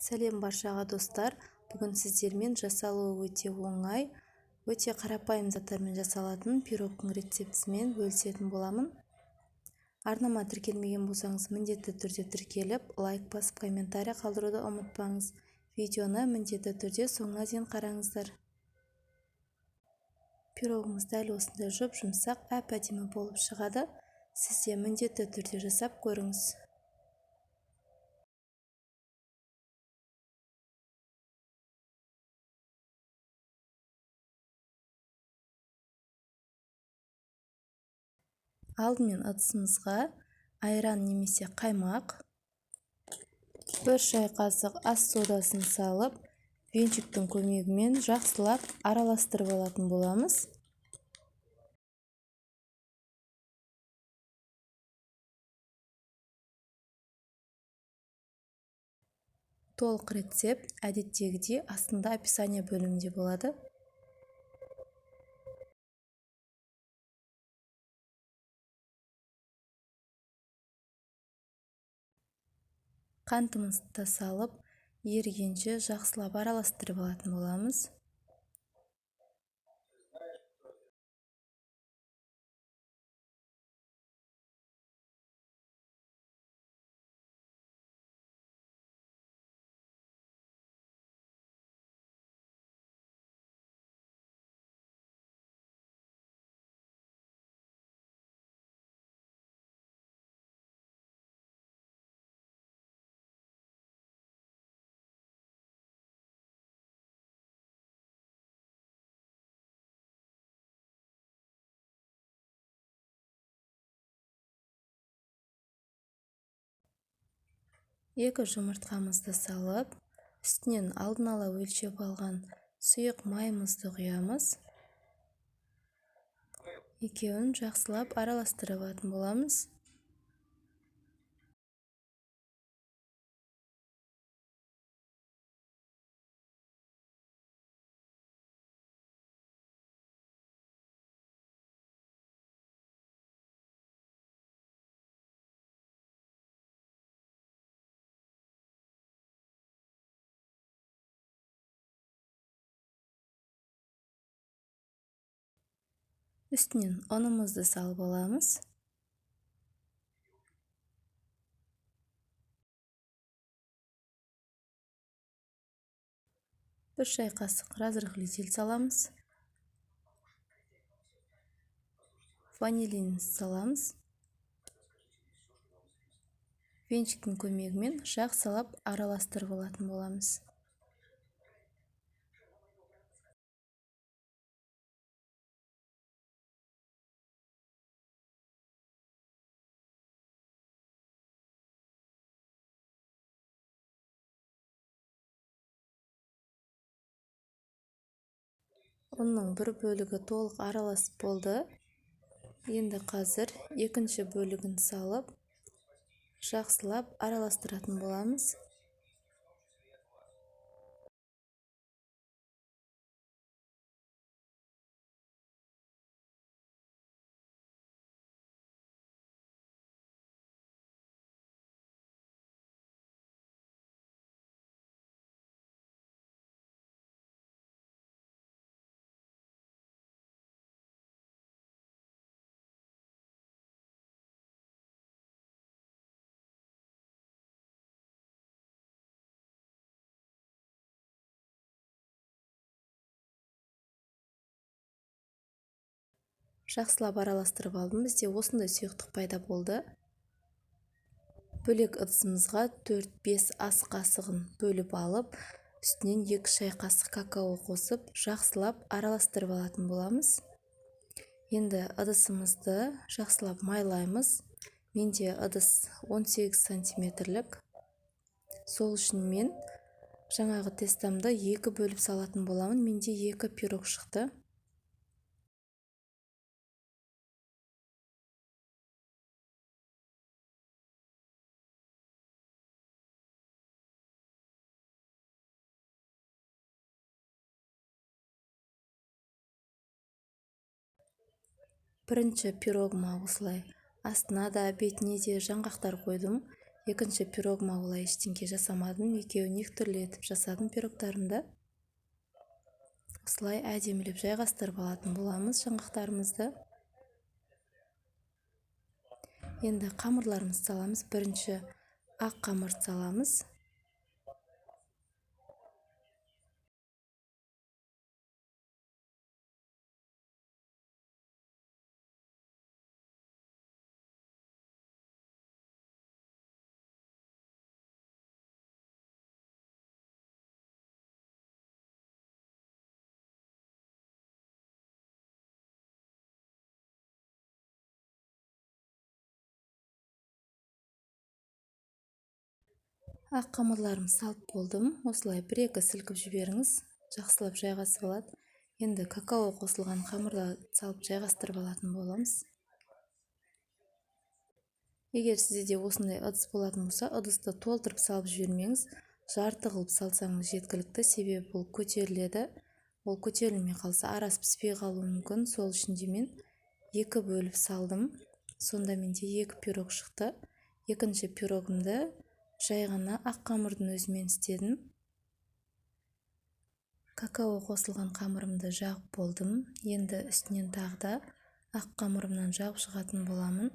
Сәлем баршаға достар. Бүгін сіздермен жасалуы өте оңай, өте қарапайым заттармен жасалатын пирогтың рецептісімен бөлісетін боламын. Арнама тіркелмеген болсаңыз, міндетті түрде тіркеліп, лайк басып, комментарий қалдыруды ұмытпаңыз. Видеоны міндетті түрде соңына дейін қараңыздар. Пирогымыз дәл осындай жұп-жұмсақ, әп-әдемі болып шығады. Сіз де міндетті түрде жасап көріңіз. Алдымен ыдысымызға айран немесе қаймақ, 1 шай қасық ас содасын салып, венчиктің көмегімен жақсылап араластырып алатын боламыз. Толық рецепт әдеттегідей астында описание бөлімінде болады. Қантымызды салып, ерігенше жақсылап араластырып алатын боламыз. Екі жұмыртқамызды салып, үстінен алдын ала өлшеп алған сұйық майымызды құямыз. Екеуін жақсылап араластырып алатын боламыз. Үстінен ұнымызды салып аламыз. Bir шай қасық разрыхлитель саламыз. Ванилин саламыз. Венчиктің көмегімен жақсылап араластырып алатын боламыз. Оның бір бөлігі толық араласып болды. Енді қазір екінші бөлігін салып, жақсылап араластыратын боламыз. Жақсылап араластырып алдым. Бізде осындай сұйықтық пайда болды. Бөлек ыдысымызға 4-5 ас қасығын бөліп алып, үстінен 2 шай қасық какао қосып, жақсылап араластырып алатын боламыз. Енді ыдысымызды жақсылап майлаймыз. Менде ыдыс 18 сантиметрлік. Сол үшін мен жаңағы тестамды 2 бөліп салатын боламын. Менде 2 пирог шықты. Бірінші пирогыма осылай астына да бетіне де жаңғақтар қойдым. Екінші пирогыма олай ештеңке жасамадым, екеуін екі түрлі етіп жасадым пирогтарымды. Осылай әдемілеп жайғастырып алатын боламыз жаңғақтарымызды. Енді қамырларымызды саламыз. Бірінші ақ қамырды саламыз. Ақ қамырларымды салып болдым. Осылай бір-екі сілкіп жіберіңіз. Жақсылап жайғасып алады. Енді какао қосылған қамырды салып жайғастырып алатын боламыз. Егер сізде осындай ыдыс болатын болса, ыдысты толтырып салып жібермеңіз. Жарты қылып салсаңыз жеткілікті, себебі бұл көтеріледі. Ол көтерілмей қалса арасы піспей қалуы мүмкін. Сол үшін де мен екі бөліп салдым. Сонда менде екі пирог шықты. Екінші пирогымды жай ғана ақ қамырдың өзімен істедім. Какао қосылған қамырымды жағып болдым. Енді үстінен тағы да ақ қамырымнан жағып шығатын боламын.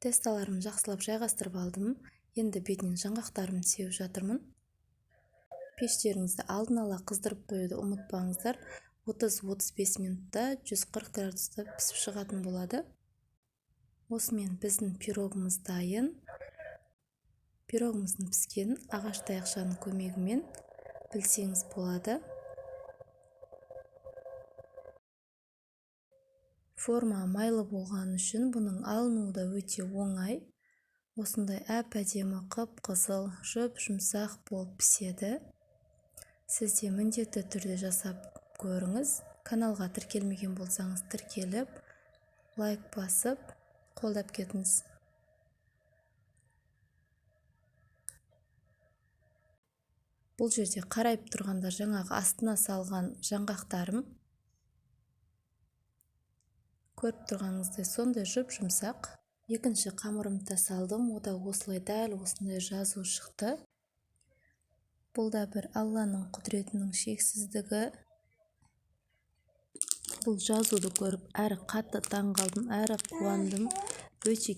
Тесталарымды жақсылап жайғастырып алдым. Енді бетінен жаңғақтарымды сеуіп жатырмын. Пештеріңізді алдын ала қыздырып қоюды ұмытпаңыздар. 30-35 минутта 140 градуста пісіп шығатын болады. Осымен біздің пирогымыз дайын. Пирогымыздың піскенін ағаш таяқшаның көмегімен білсеңіз болады. Форма майлы болған үшін бұның алынуы да өте оңай. Осындай әп-әдемі қып-қызыл, жұп-жұмсақ болып піседі. Сіз де міндетті түрде жасап көріңіз. Каналға тіркелмеген болсаңыз тіркеліп, лайк басып, қолдап кетіңіз. Бұл жерде қарайып тұрғандар жаңағы астына салған жаңғақтарым. Көріп тұрғаныңыздай сондай жұп-жұмсақ. Екінші қамырымды салдым. Ода осылай дәл осындай жазу шықты. Бұл да бір Алланың құдіретінің шексіздігі. Бұл жазуды көріп әрі қатты таң қалдым, әрі қуандым. Өте